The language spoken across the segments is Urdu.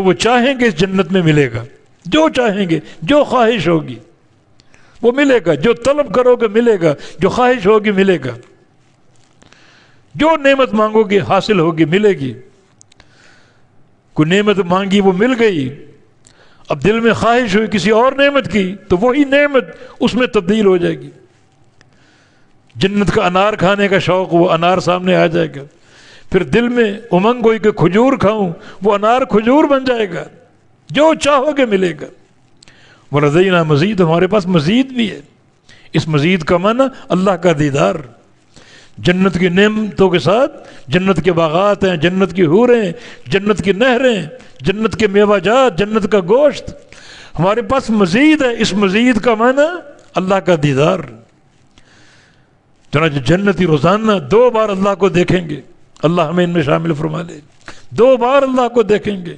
وہ چاہیں گے اس جنت میں ملے گا، جو چاہیں گے، جو خواہش ہوگی وہ ملے گا، جو طلب کرو گے ملے گا، جو خواہش ہوگی ملے گا، جو نعمت مانگو گے حاصل ہوگی، ملے گی۔ کوئی نعمت مانگی وہ مل گئی، اب دل میں خواہش ہوئی کسی اور نعمت کی تو وہی نعمت اس میں تبدیل ہو جائے گی۔ جنت کا انار کھانے کا شوق، وہ انار سامنے آ جائے گا، پھر دل میں امنگ ہوئی کہ کھجور کھاؤں، وہ انار کھجور بن جائے گا، جو چاہو گے ملے گا۔ وَلَدَيْنَا مزید، ہمارے پاس مزید بھی ہے۔ اس مزید کا معنی اللہ کا دیدار، جنت کی نعمتوں کے ساتھ جنت کے باغات ہیں، جنت کی حوریں، جنت کی نہریں، جنت کے میوہ جات، جنت کا گوشت، ہمارے پاس مزید ہے۔ اس مزید کا معنی اللہ کا دیدار۔ چنانچہ جنتی روزانہ 2 بار اللہ کو دیکھیں گے، اللہ ہمیں ان میں شامل فرما لے۔ 2 بار اللہ کو دیکھیں گے،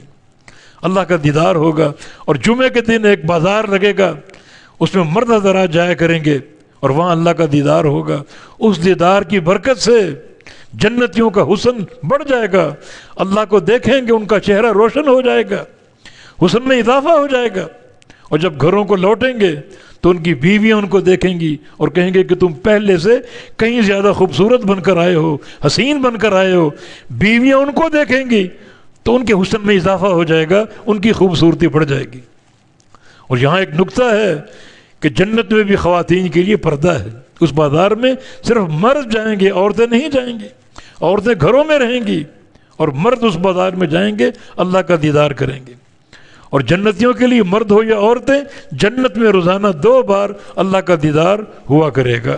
اللہ کا دیدار ہوگا۔ اور جمعے کے دن ایک بازار لگے گا، اس میں مرد حضرات جایا کریں گے اور وہاں اللہ کا دیدار ہوگا۔ اس دیدار کی برکت سے جنتیوں کا حسن بڑھ جائے گا، اللہ کو دیکھیں گے ان کا چہرہ روشن ہو جائے گا، حسن میں اضافہ ہو جائے گا۔ اور جب گھروں کو لوٹیں گے تو ان کی بیویاں ان کو دیکھیں گی اور کہیں گے کہ تم پہلے سے کہیں زیادہ خوبصورت بن کر آئے ہو، حسین بن کر آئے ہو۔ بیویاں ان کو دیکھیں گی تو ان کے حسن میں اضافہ ہو جائے گا، ان کی خوبصورتی بڑھ جائے گی۔ اور یہاں ایک نکتہ ہے کہ جنت میں بھی خواتین کے لیے پردہ ہے۔ اس بازار میں صرف مرد جائیں گے، عورتیں نہیں جائیں گی۔ عورتیں گھروں میں رہیں گی اور مرد اس بازار میں جائیں گے، اللہ کا دیدار کریں گے۔ اور جنتیوں کے لیے مرد ہو یا عورتیں، جنت میں روزانہ 2 بار اللہ کا دیدار ہوا کرے گا۔